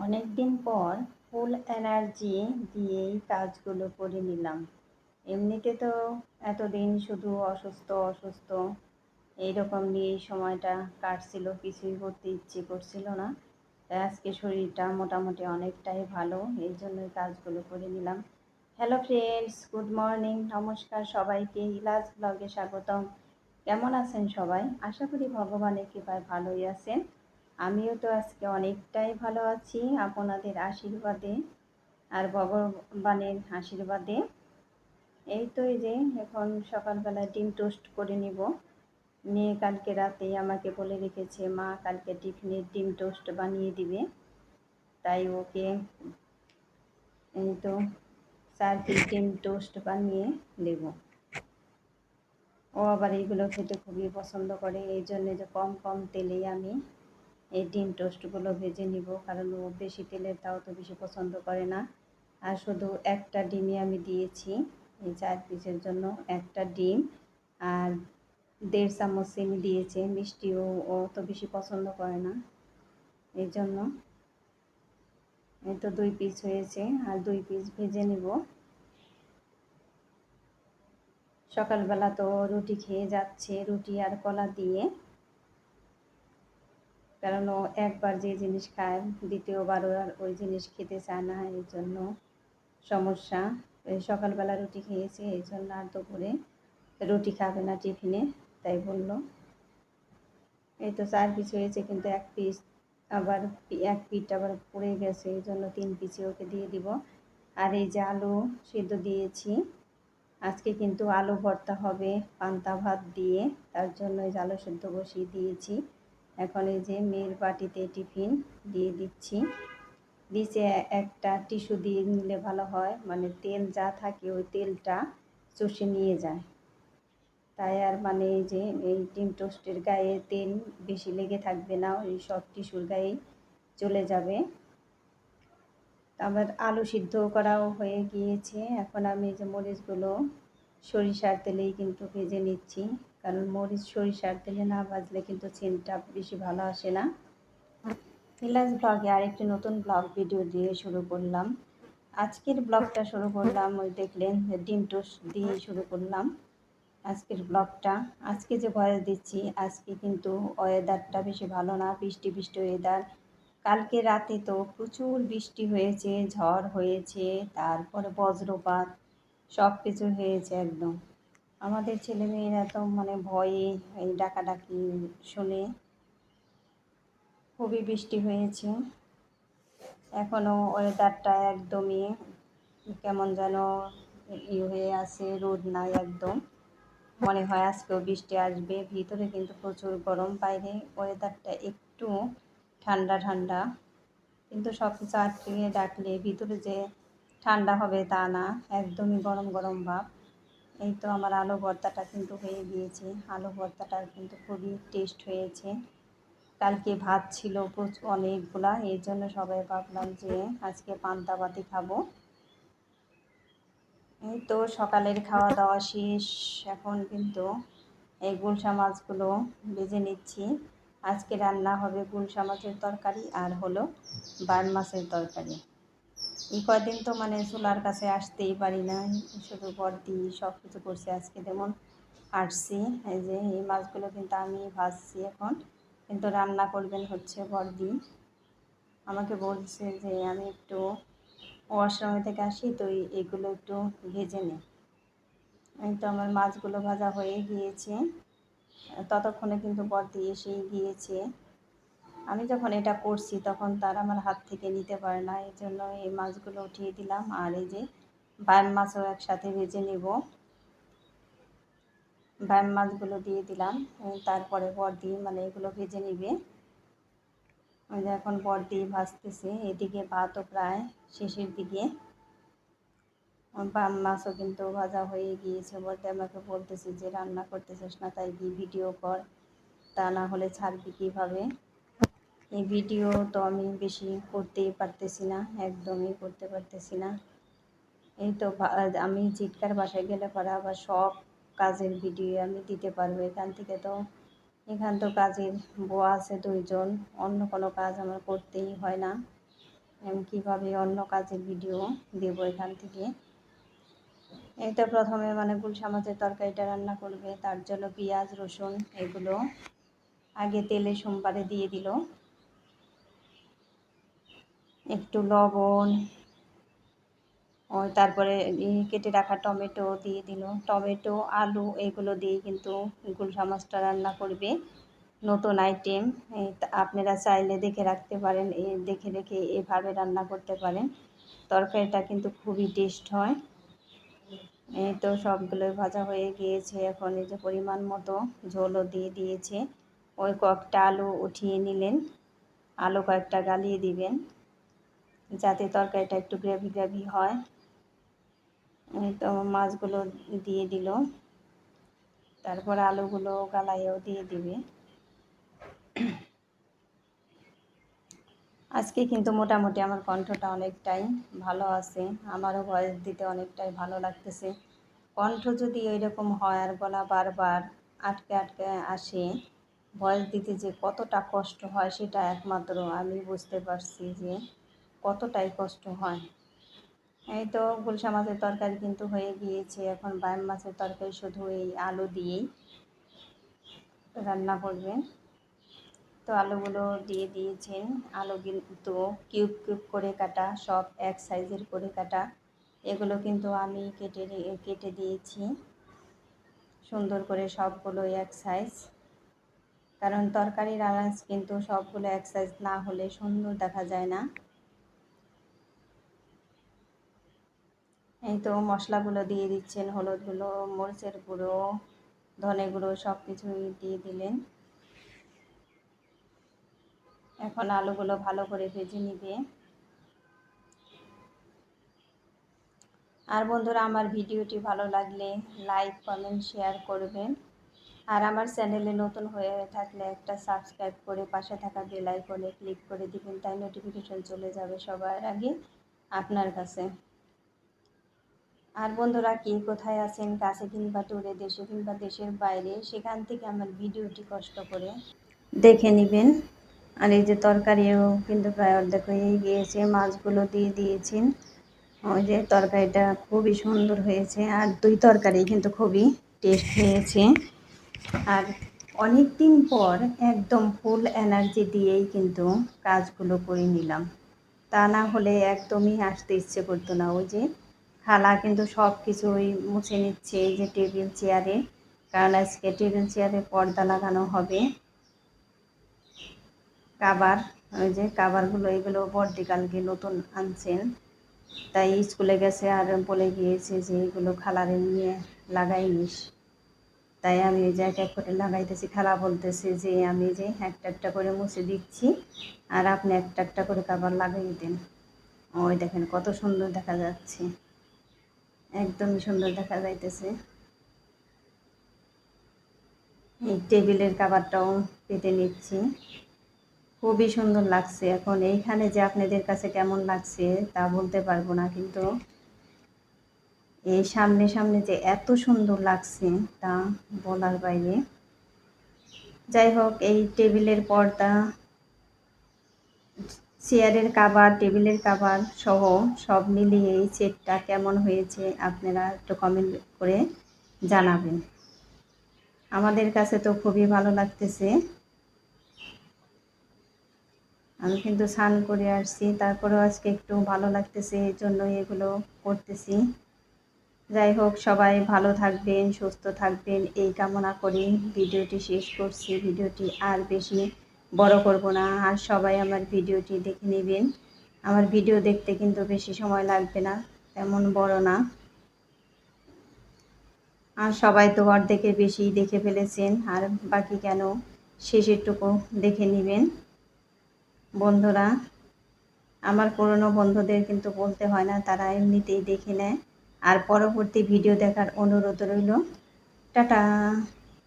অনেক দিন পর ফুল এনার্জি দিয়েই কাজগুলো করে নিলাম। এমনিতে তো এতদিন শুধু অসুস্থ অসুস্থ এইরকম নিয়েই সময়টা কাটছিল, কিছুই করতে ইচ্ছে করছিল না। তাই আজকে শরীরটা মোটামুটি অনেকটাই ভালো, এই জন্যই কাজগুলো করে নিলাম। হ্যালো ফ্রেন্ডস, গুড মর্নিং, নমস্কার সবাইকে, ইলাজ ব্লগে স্বাগতম। কেমন আছেন সবাই? আশা করি ভগবানের কৃপায় ভালোই আছেন। আমিও তো আজকে অনেকটাই ভালো আছি আপনাদের আশীর্বাদে আর ভগবানের আশীর্বাদে। এই তো এই যে এখন সকালবেলা ডিম টোস্ট করে নিব। মেয়ে কালকে রাতে আমাকে বলে রেখেছে মা কালকে টিফিনের ডিম টোস্ট বানিয়ে দিবে, তাই ওকে এই তো 4 পিস ডিম টোস্ট বানিয়ে দেব। ও আবার এইগুলো খেতে খুবই পছন্দ করে, এই জন্যে যে কম কম তেলেই আমি এই ডিম টোস্টগুলো ভেজে নিব, কারণ ও বেশি তেলেরটাও তো বেশি পছন্দ করে না। আর শুধু একটা ডিমই আমি দিয়েছি এই 4 পিসের জন্য, একটা ডিম আর 1.5 চামচ চিনি দিয়েছে। মিষ্টিও ও তো বেশি পছন্দ করে না, এই জন্য। এই তো 2 পিস হয়েছে, আর 2 পিস ভেজে নিব। সকালবেলা তো রুটি খেয়ে যাচ্ছে, রুটি আর কলা দিয়ে, কারণ ও একবার যে জিনিস খায় দ্বিতীয়বার ও আর ওই জিনিস খেতে চায় না, এই জন্য সমস্যা। এই সকালবেলা রুটি খেয়েছে, এই জন্য আর দুপুরে রুটি খাবে না টিফিনে, তাই বললো। এই তো 4 পিস হয়েছে, কিন্তু 1 পিস আবার 1 পিঠ আবার পড়ে গেছে, এই জন্য 3 পিসই ওকে দিয়ে দিব। আর এই যে আলু সিদ্ধ দিয়েছি, আজকে কিন্তু আলু ভর্তা হবে পান্তা ভাত দিয়ে, তার জন্য এই যে আলু সিদ্ধ বসিয়ে দিয়েছি। এখন এই যে মেয়ের বাটিতে টিফিন দিয়ে দিচ্ছি। নিচে একটা টিস্যু দিয়ে নিলে ভালো হয়, মানে তেল যা থাকে ওই তেলটা চষে নিয়ে যায়, তাই আর মানে এই যে এই ডিম টোস্টের গায়ে তেল বেশি লেগে থাকবে না, ওই সব টিস্যুর গায়েই চলে যাবে। আবার আলু সিদ্ধ করাও হয়ে গিয়েছে। এখন আমি এই যে মরিচগুলো সরিষার তেলেই কিন্তু ভেজে নিচ্ছি, কারণ মরিচ সরিষার তেলে না ভাজলে কিন্তু সেন্টটা বেশি ভালো আসে না। ভিলাজ ব্লগে আরেকটি নতুন ব্লগ ভিডিও দিয়ে শুরু করলাম। আজকের ব্লগটা শুরু করলাম ওই দেখলেন ডিম টোস্ট দিয়ে শুরু করলাম আজকের ব্লগটা। আজকে যে ভয়েস দিচ্ছি, আজকে কিন্তু ওয়েদারটা বেশি ভালো না, বৃষ্টি বৃষ্টি ওয়েদার। কালকে রাতে তো প্রচুর বৃষ্টি হয়েছে, ঝড় হয়েছে, তারপরে বজ্রপাত, সব কিছু হয়েছে একদম। আমাদের ছেলেমেয়েরা তো মানে ভয়ে এই ডাকাডাকি শুনে, খুবই বৃষ্টি হয়েছে। এখনও ওয়েদারটা একদমই কেমন যেন হয়ে আছে, রোদ নাই একদম। মনে হয় আজকেও বৃষ্টি আসবে। ভিতরে কিন্তু প্রচুর গরম, বাইরে ওয়েদারটা একটু ঠান্ডা ঠান্ডা, কিন্তু সব কিছু আটকে ডাকলে ভিতরে যে ঠান্ডা হবে তা না, একদমই গরম গরম ভাব। এই তো আমার আলু ভর্তাটা কিন্তু হয়ে গিয়েছে, আলু ভর্তাটার কিন্তু খুবই টেস্ট হয়েছে। কালকে ভাত ছিল প্রচুর অনেকগুলা, এই জন্য সবাই ভাবলাম যে আজকে পান্তা ভাতই খাবো। এই তো সকালের খাওয়া দাওয়া শেষ, এখন কিন্তু এই গুলশা মাছগুলো ভেজে নিচ্ছি। আজকে রান্না হবে গুলশা মাছের তরকারি আর হলো বান মাছের তরকারি। এই কয়দিন তো মানে চুলার কাছে আসতেই পারি না, শুধু বর্দি সব কিছু করছে। আজকে যেমন আসছি, এই যে এই মাছগুলো কিন্তু আমি ভাজছি এখন, কিন্তু রান্না করবেন হচ্ছে বর্দি। আমাকে বলছে যে আমি একটু ওয়াশরুমে থেকে আসি, তো এইগুলো একটু ভেজে নিই। এই তো আমার মাছগুলো ভাজা হয়ে গিয়েছে, ততক্ষণে কিন্তু বর্দি এসেই গিয়েছে। আমি যখন এটা করছি তখন তার আমার হাত থেকে নিতে পারে না, এই জন্য এই মাছগুলো উঠিয়ে দিলাম। আর এই যে বাম মাছও একসাথে ভেজে নেব, বাম মাছগুলো দিয়ে দিলাম। তারপরে বর্দি মানে এগুলো ভেজে নিবে। ওই যে এখন বর্দি ভাজতেছে, এদিকে ভাতও প্রায় শেষের দিকে। বাম মাছও কিন্তু ভাজা হয়ে গিয়েছে। বলতে আমাকে বলতেছে যে রান্না করতেছিস না, তাই কি ভিডিও কর, তা না হলে ছাড়বি কীভাবে। এই ভিডিও তো আমি বেশি করতেই পারতেছি না, একদমই করতে পারতেছি না। এই তো আমি জিটকার বাসায় গেলে পরে আবার সব কাজের ভিডিও আমি দিতে পারবো। এখান তো কাজের বুয়া আছে 2জন, অন্য কোনো কাজ আমার করতেই হয় না। আমি কীভাবে অন্য কাজের ভিডিও দেব এখান থেকে। এই তো প্রথমে মানে গুলশা মাছের তরকারিটা রান্না করবে, তার জন্য পেঁয়াজ রসুন এগুলো আগে তেলে সোমবারে দিয়ে দিল, একটু লবণ, তারপরে কেটে রাখা টমেটো দিয়ে দিল। টমেটো আলু এগুলো দিয়ে কিন্তু গুলশা মাছটা রান্না করবে, নতুন আইটেম। আপনারা চাইলে দেখে রাখতে পারেন, দেখে দেখে এভাবে রান্না করতে পারেন, তরকারিটা কিন্তু খুবই টেস্ট হয়। এই তো সবগুলোই ভাজা হয়ে গিয়েছে, এখন এই যে পরিমাণ মতো ঝোলও দিয়ে দিয়েছে। ওই কয়েকটা আলু উঠিয়ে নিলেন, আলু কয়েকটা গালিয়ে দিবেন যাতে তরকারিটা একটু গ্রেভি গ্রেভি হয়। এই তো মাছগুলো দিয়ে দিল, তারপর আলুগুলো গালাইয়েও দিয়ে দিবে। আজকে কিন্তু মোটামুটি আমার কণ্ঠটা অনেকটাই ভালো আছে, আমারও ভয়েস দিতে অনেকটাই ভালো লাগতেছে। কণ্ঠ যদি ওইরকম হয় আর গলা বারবার আটকে আটকে আসে, ভয়েস দিতে যে কতটা কষ্ট হয় সেটা একমাত্র আমি বুঝতে পারছি যে কতটাই কষ্ট হয়। এই তো গুলশা মাছের তরকারি কিন্তু হয়ে গিয়েছে, এখন বাইম মাছের তরকারি শুধু এই আলু দিয়েই রান্না করবেন। তো আলুগুলো দিয়ে দিয়েছেন, আলু কিন্তু কিউব কিউব করে কাটা, সব এক সাইজের করে কাটা। এগুলো কিন্তু আমি কেটে দিয়েছি সুন্দর করে, সবগুলো এক সাইজ, কারণ তরকারির আনাজ কিন্তু সবগুলো এক সাইজ না হলে সুন্দর দেখা যায় না। এই তো মশলাগুলো দিয়ে দিচ্ছেন, হলুদ গুঁড়ো, মরিচের গুঁড়ো, ধনে গুঁড়ো সব কিছুই দিয়ে দিলেন। এখন আলুগুলো ভালো করে ভেজে নিবে। আর বন্ধুরা, আমার ভিডিওটি ভালো লাগলে লাইক কমেন্ট শেয়ার করবেন, আর আমার চ্যানেলে নতুন হয়ে থাকলে একটা সাবস্ক্রাইব করে পাশে থাকা বেল আইকনে ক্লিক করে দিবেন, তাই নোটিফিকেশন চলে যাবে সবার আগে আপনার কাছে। আর বন্ধুরা, কে কোথায় আছেন, কাছে কিংবা দূরে, দেশে কিংবা দেশের বাইরে, সেখান থেকে আমার ভিডিওটি কষ্ট করে দেখে নেবেন। আর এই যে তরকারিও কিন্তু প্রায় অর্ধেক হয়ে গিয়েছে, মাছগুলো দিয়ে দিয়েছেন। ওই যে তরকারিটা খুবই সুন্দর হয়েছে, আর দুই তরকারি কিন্তু খুবই টেস্ট হয়েছে। আর অনেক দিন পর একদম ফুল এনার্জি দিয়েই কিন্তু কাজগুলো করে নিলাম, তা না হলে একদমই আসতে ইচ্ছে করতো না। ওই যে খালা কিন্তু সব কিছুই মুছে নিচ্ছে এই যে টেবিল চেয়ারে, কারণ আজকে টেবিল চেয়ারে পর্দা লাগানো হবে, কাবার, ওই যে কাবারগুলো এগুলো বর্দি কালকে নতুন আনছেন, তাই স্কুলে গেছে আর বলে গিয়েছে যে এগুলো খালারে নিয়ে লাগাই নিস। তাই আমি এই যে এক এক করে লাগাইতেছি, খালা বলতেছে যে আমি যে একটা একটা করে মুছে দিচ্ছি আর আপনি একটা একটা করে কাবার লাগাই দেন। ওই দেখেন কত সুন্দর দেখা যাচ্ছে, একদমই সুন্দর দেখা যাইতেছে। এই টেবিলের কাবারটাও পেতে নিচ্ছি, খুবই সুন্দর লাগছে। এখন এইখানে যে আপনাদের কাছে কেমন লাগছে তা বলতে পারবো না, কিন্তু এই সামনে সামনে যে এত সুন্দর লাগছে তা বলার বাইরে। যাই হোক, এই টেবিলের পর্দা, চেয়ারের কাভার, টেবিলের কাভার সহ সব মিলিয়ে এই সেটটা কেমন হয়েছে আপনারা একটু কমেন্ট করে জানাবেন। আমাদের কাছে তো খুবই ভালো লাগতেছে। আমি কিন্তু স্নান করে আসছি, তারপরেও আজকে একটু ভালো লাগতেছে, এই জন্য এগুলো করতেছি। যাই হোক, সবাই ভালো থাকবেন, সুস্থ থাকবেন এই কামনা করি ভিডিওটি শেষ করছি। ভিডিওটি আর বেশি বড় করব না, আর সবাই আমার ভিডিওটি দেখে নেবেন। আমার ভিডিও দেখতে কিন্তু বেশি সময় লাগবে না, তেমন বড় না। আর সবাই তো অর্ধেকের বেশি দেখে ফেলেছেন, আর বাকি কেন শেষেরটুকু দেখে নেবেন। বন্ধুরা, আমার পুরনো বন্ধুদের কিন্তু বলতে হয় না, তারা এমনিতেই দেখে নেয়। আর পরবর্তী ভিডিও দেখার অনুরোধ রইল। টাটা।